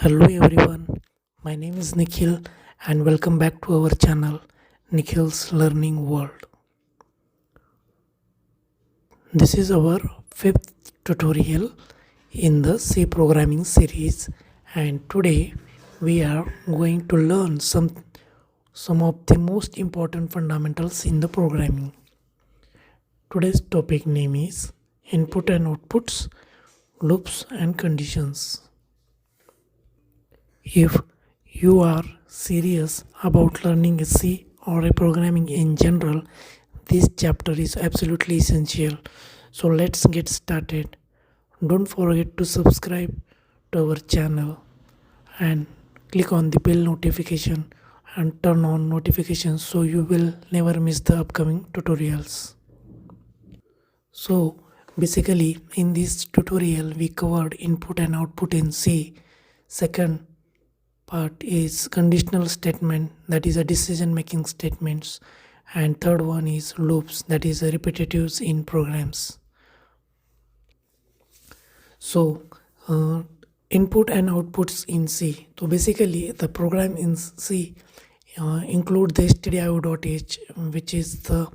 Hello everyone, my name is Nikhil and welcome back to our channel Nikhil's Learning World. This is our fifth tutorial in the C programming series, and today we are going to learn some of the most important fundamentals in the programming. Today's topic name is input and outputs, loops and conditions. If you are serious about learning a C or a programming in general, this chapter is absolutely essential. So let's get started. Don't forget to subscribe to our channel and click on the bell notification and turn on notifications so you will never miss the upcoming tutorials. So basically in this tutorial we covered input and output in C. Second part is conditional statement, that is a decision making statements, and third one is loops, that is a repetitives in programs. So input and outputs in C. So basically the program in C include the stdio.h, which is the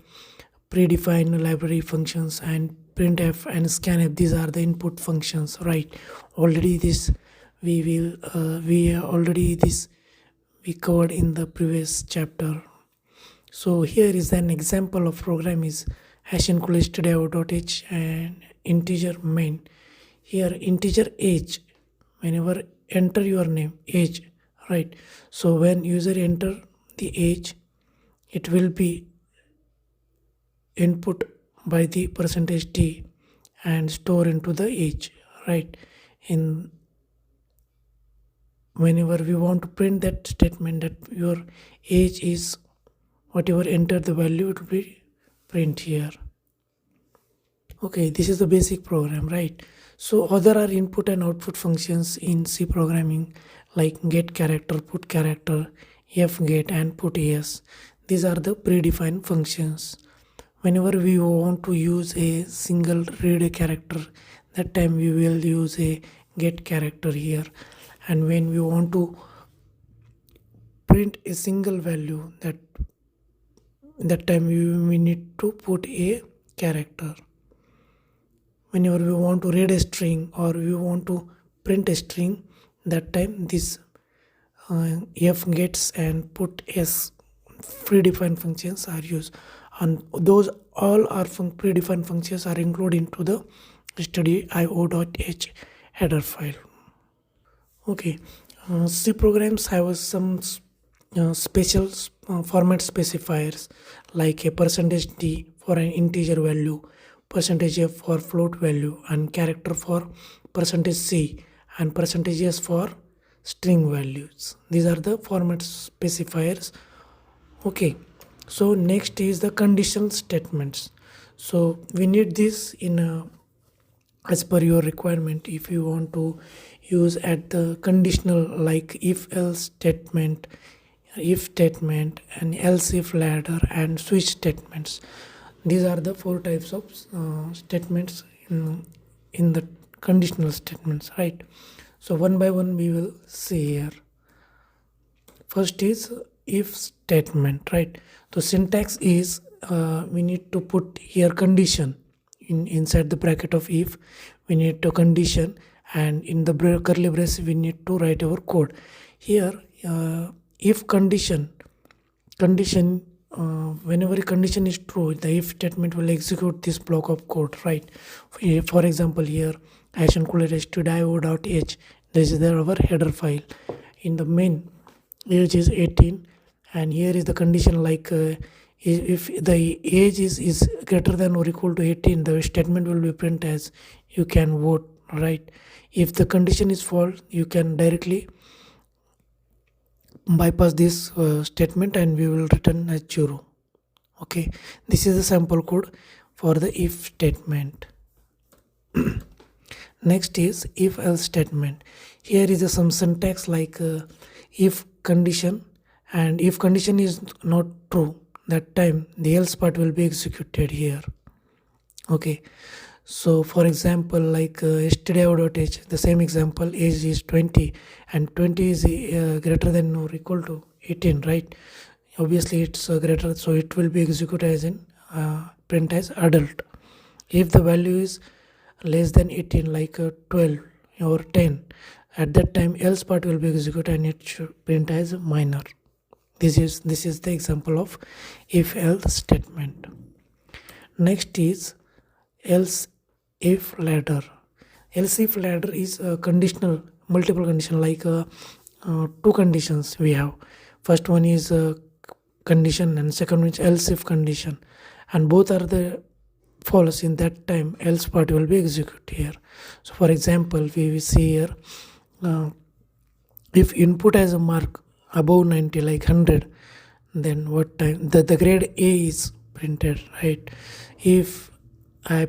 predefined library functions, and printf and scanf. These are the input functions, right? Already this we covered in the previous chapter. So here is an example of program is hash include stdio.h and integer main. Here integer age, whenever enter your name age, right? So when user enter the age, it will be input by the %t and store into the age, right? In whenever we want to print that statement that your age is whatever enter the value, it will be print here. Okay, this is the basic program, right? So other are input and output functions in C programming, like get character, put character, fget and put es. These are the predefined functions. Whenever we want to use a single read a character, that time we will use a get character here. And when we want to print a single value, that time we need to put a character. Whenever we want to read a string or we want to print a string, that time this fgets and put s predefined functions are used, and those all are predefined functions are included into the stdio.h header file. Okay, C programs have some special format specifiers, like a %d for an integer value, %f for float value, and character for %c, and %s for string values. These are the format specifiers. Okay, so next is the conditional statements. So we need this in a as per your requirement. If you want to use at the conditional, like if else statement, and else if ladder and switch statements. These are the four types of statements in the conditional statements, right? So one by one we will see here. First is if statement, right? The syntax is we need to put here condition inside the bracket of if, we need to condition, and in the curly brace we need to write our code. Here if condition whenever a condition is true, the if statement will execute this block of code, right? For example, here hash include stdio.h, this is our header file. In the main, age is 18, and here is the condition, like if the age is greater than or equal to 18, the statement will be print as you can vote, right? If the condition is false, you can directly bypass this statement and we will return as 0. Okay, this is the sample code for the if statement. Next is if else statement. Here is some syntax, like if condition, and if condition is not true, that time the else part will be executed here. Okay, So for example, like yesterday.h, the same example, age is 20 and 20 is greater than or equal to 18, right? Obviously it's greater, so it will be executed as in print as adult. If the value is less than 18, like 12 or 10, at that time else part will be executed and it should print as minor. This is the example of if else statement. Next is else if ladder. Else if ladder is a conditional, multiple condition, like two conditions we have. First one is condition and second one is else if condition, and both are the false. In that time else part will be executed here. So for example, we will see here if input has a mark above 90, like 100, then what time the grade A is printed, right? If I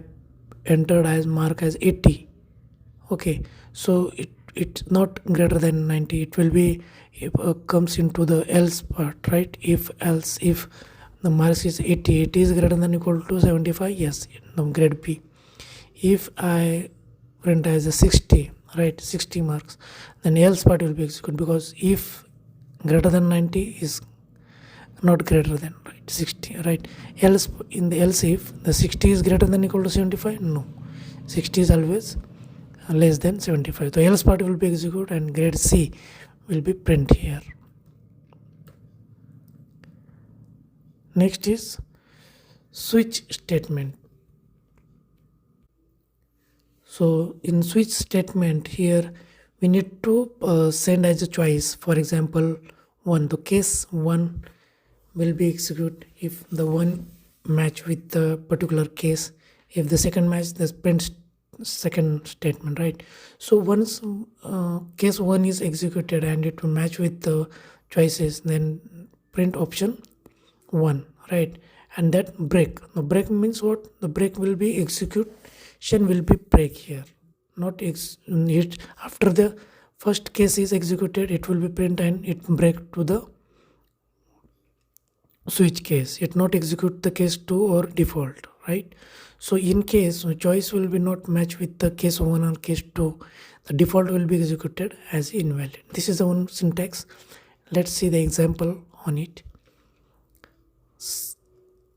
entered as mark as 80, okay, so it's not greater than 90, it will be comes into the else part, right? If else, if the marks is 80, it is greater than equal to 75, yes, no, grade B. If I print as a 60, right, 60 marks, then else part will be executed, because if greater than 90 is not greater than, right, 60, right? Else, in the else if the 60 is greater than equal to 75, no, 60 is always less than 75, so else part will be executed and grade C will be print here. Next is switch statement. So in switch statement here we need to send as a choice. For example, one, the case 1 will be executed if the one match with the particular case. If the second match, the print second statement, right? So once case 1 is executed and it will match with the choices, then print option 1, right? And that break, the break means what? The break will be execution will be break here, not it after the first case is executed, it will be print and it break to the switch case. It not execute the case 2 or default, right? So in case choice will be not match with the case 1 or case 2, the default will be executed as invalid. This is the one syntax. Let's see the example on it.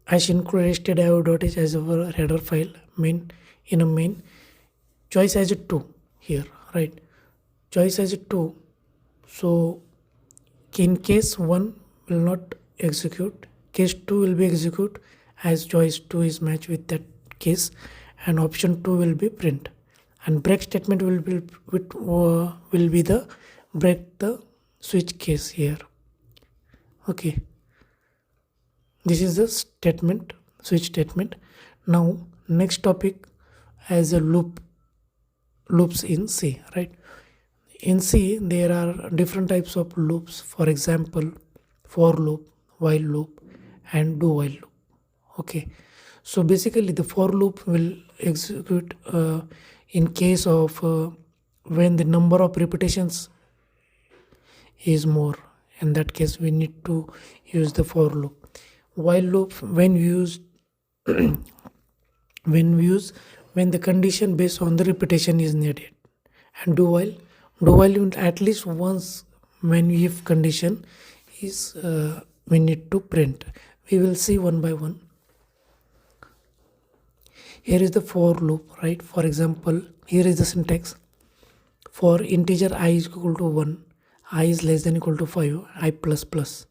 I should include yesterday.h as our header file, main, in a main, choice as a 2 here, right? Choice as a 2. So in case 1 will not execute, case 2 will be execute as choice 2 is matched with that case, and option 2 will be print, and break statement will be the break the switch case here. Okay, this is the statement, switch statement. Now next topic as a loops in C, right? In C there are different types of loops. For example, for loop, while loop, and do while loop. Okay, so basically the for loop will execute in case of when the number of repetitions is more. In that case we need to use the for loop. While loop when used when the condition based on the repetition is needed. And do while at least once when if condition is we need to print. We will see one by one. Here is the for loop, right? For example, here is the syntax. For integer I is equal to 1, I is less than equal to 5, I plus plus.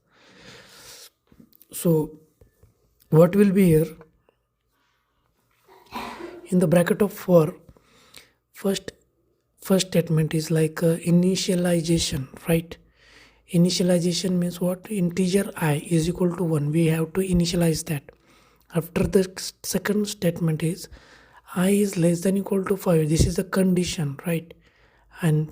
So what will be here? In the bracket of for, first statement is like initialization, right? Initialization means what? Integer I is equal to 1. We have to initialize that. After the second statement is I is less than equal to 5. This is a condition, right? And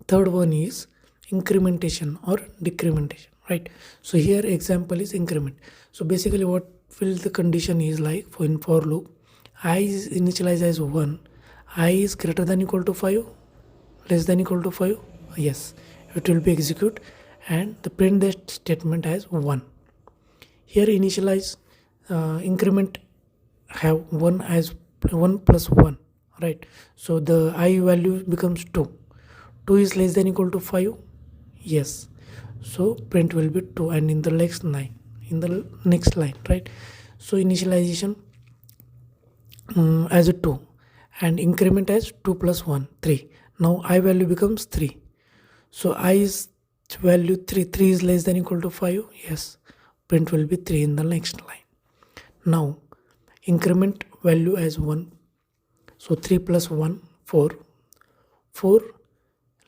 third one is incrementation or decrementation, right? So here example is increment. So basically what will the condition is like for loop? I is initialized as 1. I is greater than equal to 5, less than equal to 5. Yes, it will be execute and the print that statement as 1. Here initialize increment have 1 as 1 plus 1, right? So the I value becomes 2. 2 is less than equal to 5, yes, so print will be 2, and in the next line, right? So initialization as a 2, and increment as 2 plus 1, 3. Now I value becomes 3, so I is value 3. 3 is less than equal to 5, yes, print will be 3 in the next line. Now increment value as 1, so 3 plus 1, 4. 4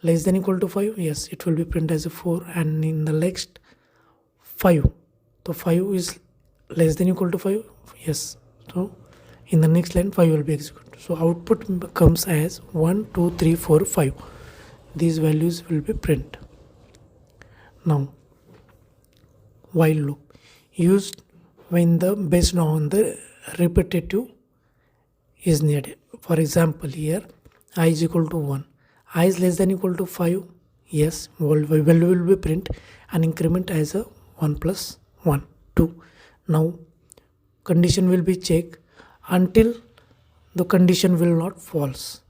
less than equal to 5, yes, it will be print as a 4, and in the next 5, so 5 is less than equal to 5, yes, so in the next line 5 will be executed. So output comes as 1, 2, 3, 4, 5. These values will be print. Now while loop used when the based on the repetitive is needed. For example, here I is equal to 1, I is less than equal to 5, yes, value will be print and increment as a 1 plus 1, 2. Now condition will be checked until the condition will not false.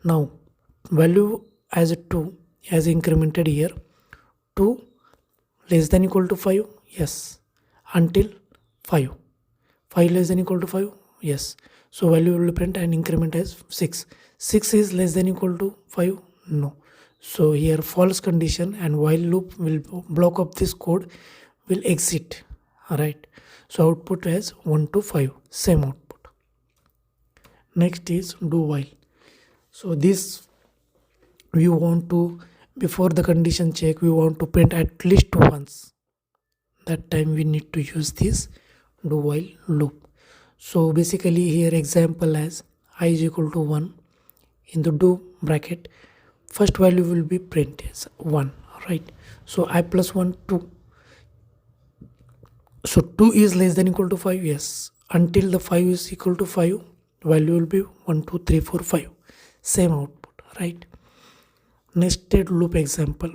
Now value as a 2 as incremented here, 2 less than equal to 5, yes, until 5. 5 less than equal to 5, yes, so value will print and increment as 6. 6 is less than equal to 5, no, so here false condition, and while loop will block up this code will exit, alright. So output as 1 to 5, same output. Next is do while. So this we want to, before the condition check, we want to print at least once. That time we need to use this do while loop. So basically here example as I is equal to 1, in the do bracket first value will be print as 1, right? So I plus 1, 2. So 2 is less than equal to 5, yes, until the 5 is equal to 5, value will be 1, 2, 3, 4, 5, same output, right? Nested loop example.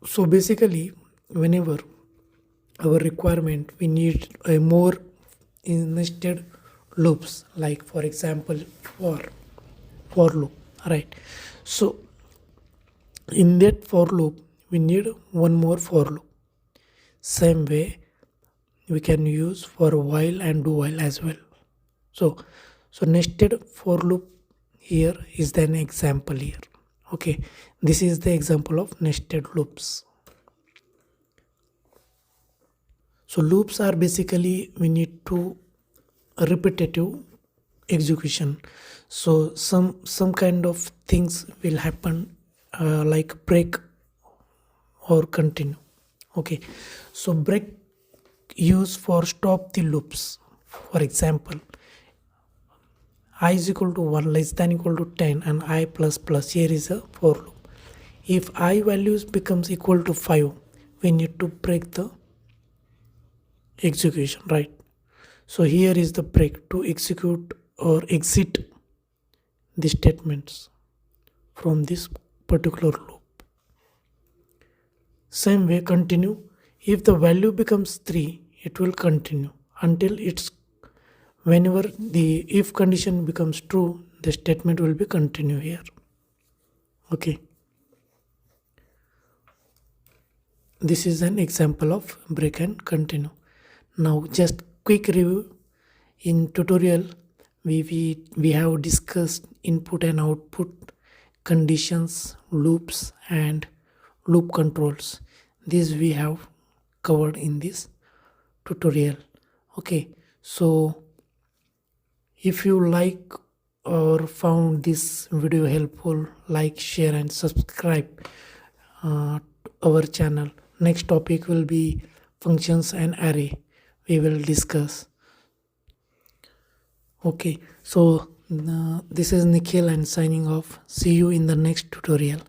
So basically whenever our requirement we need a more nested loops, like for example for loop, right? So in that for loop we need one more for loop. Same way we can use for while and do while as well. So nested for loop here is an example here. Okay, this is the example of nested loops. So loops are basically we need to repetitive execution. So some kind of things will happen like break or continue. Okay, so break used for stop the loops. For example, I is equal to 1 less than equal to 10 and I plus plus, here is a for loop. If I values becomes equal to 5, we need to break the execution, right? So here is the break to execute or exit the statements from this particular loop. Same way continue, if the value becomes 3, it will continue until it's whenever the if condition becomes true, the statement will be continue here. Okay, this is an example of break and continue. Now just quick review. In tutorial we have discussed input and output, conditions, loops and loop controls. This we have covered in this tutorial. Okay, so if you like or found this video helpful, like, share and subscribe to our channel. Next topic will be functions and array we will discuss. Okay, so this is Nikhil and signing off. See you in the next tutorial.